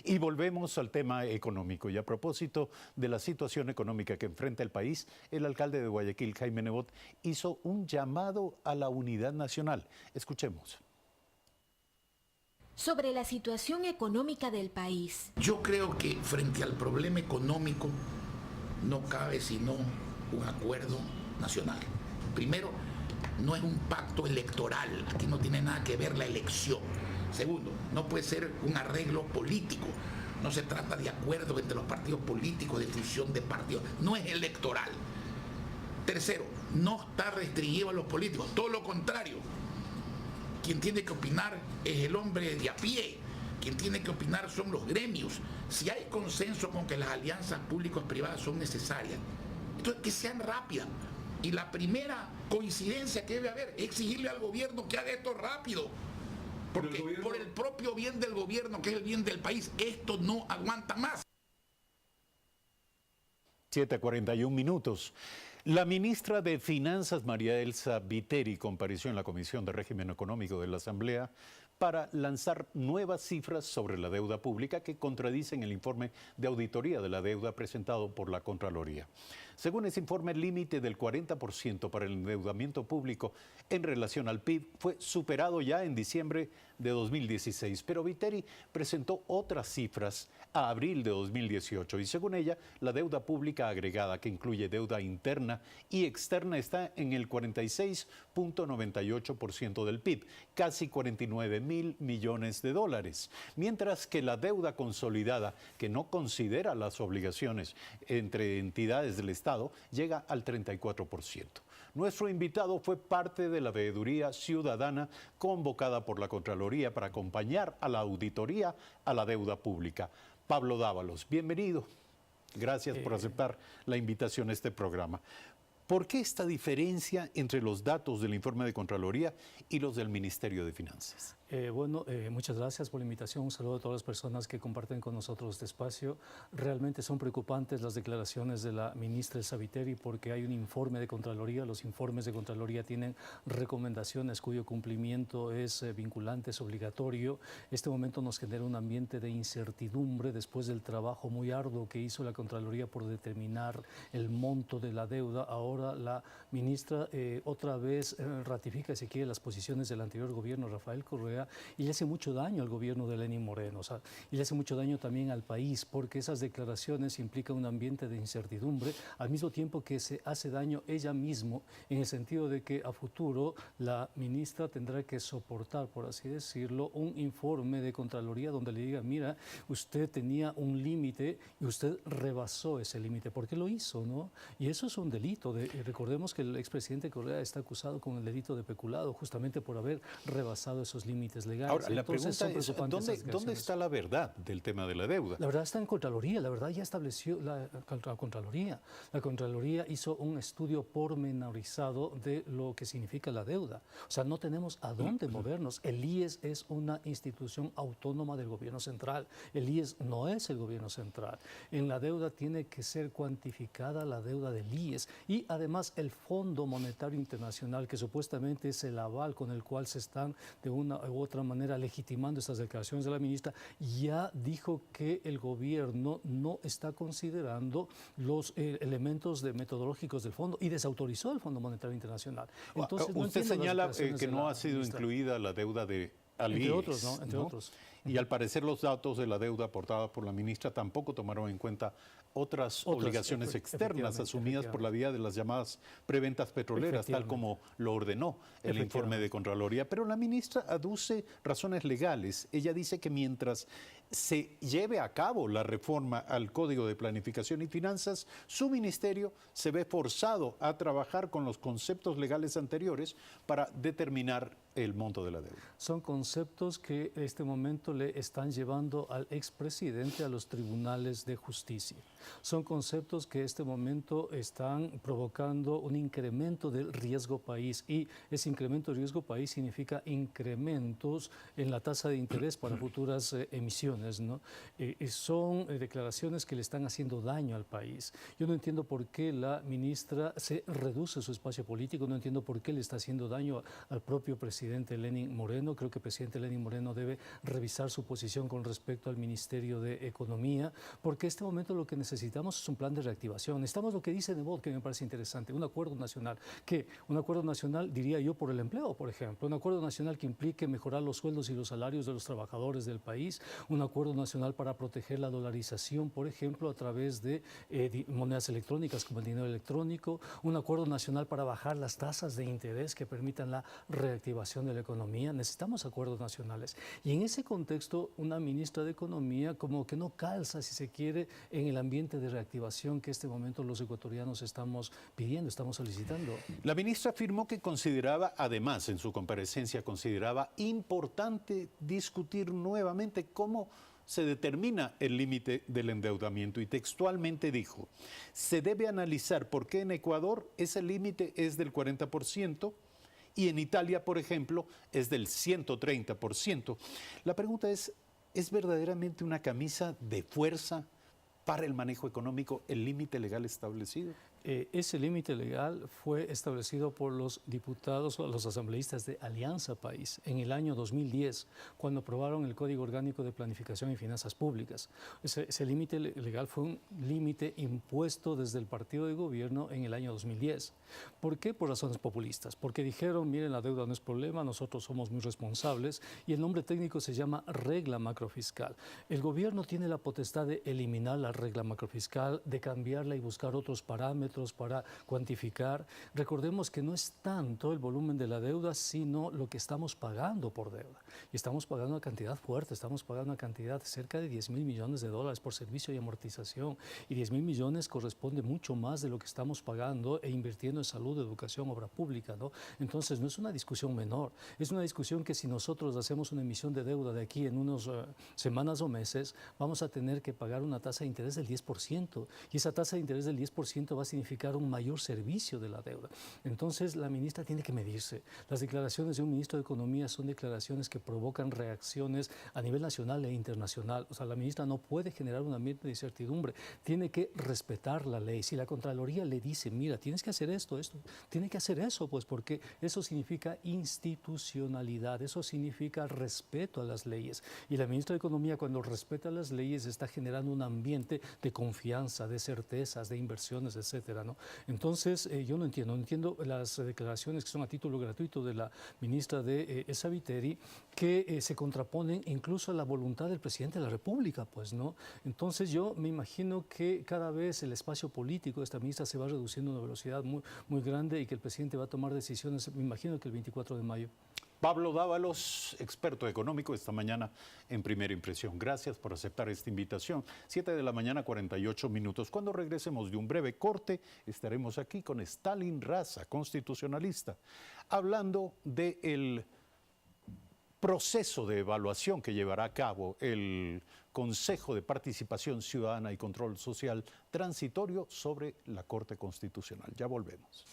Y volvemos al tema económico. Y a propósito de la situación económica que enfrenta el país, el alcalde de Guayaquil, Jaime Nebot, hizo un llamado a la unidad nacional. Escuchemos. Sobre la situación económica del país. Yo creo que frente al problema económico no cabe sino un acuerdo nacional. Primero, no es un pacto electoral, aquí no tiene nada que ver la elección. Segundo, no puede ser un arreglo político, no se trata de acuerdos entre los partidos políticos, de fusión de partidos, no es electoral. Tercero, no está restringido a los políticos, todo lo contrario. Quien tiene que opinar es el hombre de a pie, quien tiene que opinar son los gremios. Si hay consenso con que las alianzas público-privadas son necesarias, entonces que sean rápidas. Y la primera coincidencia que debe haber es exigirle al gobierno que haga esto rápido. Porque por el propio bien del gobierno, que es el bien del país, esto no aguanta más. 7:41. La ministra de Finanzas, María Elsa Viteri, compareció en la Comisión de Régimen Económico de la Asamblea para lanzar nuevas cifras sobre la deuda pública que contradicen el informe de auditoría de la deuda presentado por la Contraloría. Según ese informe, el límite del 40% para el endeudamiento público en relación al PIB fue superado ya en diciembre de 2016, pero Viteri presentó otras cifras a abril de 2018 y según ella, la deuda pública agregada, que incluye deuda interna y externa, está en el 46.98% del PIB, casi 49.000 millones de dólares, mientras que la deuda consolidada, que no considera las obligaciones entre entidades del Estado, llega al 34%. Nuestro invitado fue parte de la veeduría ciudadana convocada por la Contraloría para acompañar a la auditoría a la deuda pública. Pablo Dávalos, bienvenido. Gracias por aceptar la invitación a este programa. ¿Por qué esta diferencia entre los datos del informe de Contraloría y los del Ministerio de Finanzas? Muchas gracias por la invitación. Un saludo a todas las personas que comparten con nosotros este espacio. Realmente son preocupantes las declaraciones de la ministra Elsa Viteri porque hay un informe de Contraloría. Los informes de Contraloría tienen recomendaciones cuyo cumplimiento es vinculante, es obligatorio. Este momento nos genera un ambiente de incertidumbre después del trabajo muy arduo que hizo la Contraloría por determinar el monto de la deuda. Ahora la ministra otra vez ratifica, si quiere, las posiciones del anterior gobierno, Rafael Correa, y le hace mucho daño al gobierno de Lenín Moreno, y le hace mucho daño también al país, porque esas declaraciones implican un ambiente de incertidumbre, al mismo tiempo que se hace daño ella misma, en el sentido de que a futuro la ministra tendrá que soportar, por así decirlo, un informe de Contraloría donde le diga, mira, usted tenía un límite y usted rebasó ese límite. ¿Por qué lo hizo, no? Y eso es un delito. Recordemos que el expresidente Correa está acusado con el delito de peculado, justamente por haber rebasado esos límites legales. Ahora, la pregunta es, ¿dónde está la verdad del tema de la deuda? La verdad está en Contraloría, la verdad ya estableció la Contraloría. La Contraloría hizo un estudio pormenorizado de lo que significa la deuda. O sea, no tenemos a dónde movernos. El IES es una institución autónoma del gobierno central. El IES no es el gobierno central. En la deuda tiene que ser cuantificada la deuda del IES y además el Fondo Monetario Internacional, que supuestamente es el aval con el cual se están de una u otra manera legitimando estas declaraciones de la ministra, ya dijo que el gobierno no está considerando los elementos metodológicos del fondo y desautorizó el Fondo Monetario Internacional. Entonces, usted señala que no ha sido incluida la deuda de IES, entre otros, ¿no? Entre otros. Y al parecer los datos de la deuda aportada por la ministra tampoco tomaron en cuenta otras obligaciones externas asumidas por la vía de las llamadas preventas petroleras, tal como lo ordenó el informe de Contraloría. Pero la ministra aduce razones legales. Ella dice que mientras se lleve a cabo la reforma al Código de Planificación y Finanzas, su ministerio se ve forzado a trabajar con los conceptos legales anteriores para determinar el monto de la deuda. Son conceptos que en este momento le están llevando al expresidente a los tribunales de justicia. Son conceptos que en este momento están provocando un incremento del riesgo país y ese incremento del riesgo país significa incrementos en la tasa de interés para futuras emisiones. declaraciones, ¿no? Son declaraciones que le están haciendo daño al país. Yo no entiendo por qué la ministra se reduce su espacio político, no entiendo por qué le está haciendo daño al propio presidente Lenín Moreno. Creo que el presidente Lenín Moreno debe revisar su posición con respecto al Ministerio de Economía, porque en este momento lo que necesitamos es un plan de reactivación. Necesitamos lo que dice Nebot, que me parece interesante, un acuerdo nacional. ¿Qué? Un acuerdo nacional, diría yo, por el empleo, por ejemplo. Un acuerdo nacional que implique mejorar los sueldos y los salarios de los trabajadores del país. Un acuerdo nacional para proteger la dolarización, por ejemplo, a través de monedas electrónicas como el dinero electrónico. Un acuerdo nacional para bajar las tasas de interés que permitan la reactivación de la economía. Necesitamos acuerdos nacionales. Y en ese contexto, una ministra de Economía como que no calza, si se quiere, en el ambiente de reactivación que en este momento los ecuatorianos estamos pidiendo, estamos solicitando. La ministra afirmó que consideraba, además, en su comparecencia, consideraba importante discutir nuevamente cómo se determina el límite del endeudamiento y textualmente dijo, se debe analizar por qué en Ecuador ese límite es del 40% y en Italia, por ejemplo, es del 130%. La pregunta ¿es verdaderamente una camisa de fuerza para el manejo económico el límite legal establecido? Ese límite legal fue establecido por los diputados o los asambleístas de Alianza País en el año 2010, cuando aprobaron el Código Orgánico de Planificación y Finanzas Públicas. Ese límite legal fue un límite impuesto desde el partido de gobierno en el año 2010. ¿Por qué? Por razones populistas. Porque dijeron, miren, la deuda no es problema, nosotros somos muy responsables, y el nombre técnico se llama regla macrofiscal. El gobierno tiene la potestad de eliminar la regla macrofiscal, de cambiarla y buscar otros parámetros para cuantificar. Recordemos que no es tanto el volumen de la deuda, sino lo que estamos pagando por deuda. Y estamos pagando una cantidad fuerte, estamos pagando una cantidad de cerca de $10.000 millones por servicio y amortización. Y 10.000 millones corresponde mucho más de lo que estamos pagando e invirtiendo en salud, educación, obra pública, ¿no? Entonces no es una discusión menor, es una discusión que si nosotros hacemos una emisión de deuda de aquí en unas semanas o meses, vamos a tener que pagar una tasa de interés del 10%. Y esa tasa de interés del 10% va a significar un mayor servicio de la deuda. Entonces, la ministra tiene que medirse. Las declaraciones de un ministro de Economía son declaraciones que provocan reacciones a nivel nacional e internacional. O sea, la ministra no puede generar un ambiente de incertidumbre. Tiene que respetar la ley. Si la Contraloría le dice, mira, tienes que hacer esto, tiene que hacer eso, pues porque eso significa institucionalidad, eso significa respeto a las leyes. Y la ministra de Economía, cuando respeta las leyes, está generando un ambiente de confianza, de certezas, de inversiones, etcétera, ¿no? Entonces, yo no entiendo las declaraciones que son a título gratuito de la ministra de Elsa Viteri, que se contraponen incluso a la voluntad del presidente de la República, pues, ¿no? Entonces, yo me imagino que cada vez el espacio político de esta ministra se va reduciendo a una velocidad muy grande y que el presidente va a tomar decisiones, me imagino que el 24 de mayo. Pablo Dávalos, experto económico, esta mañana en Primera Impresión. Gracias por aceptar esta invitación. 7 de la mañana, 48 minutos. Cuando regresemos de un breve corte, estaremos aquí con Stalin Raza, constitucionalista, hablando del proceso de evaluación que llevará a cabo el Consejo de Participación Ciudadana y Control Social Transitorio sobre la Corte Constitucional. Ya volvemos.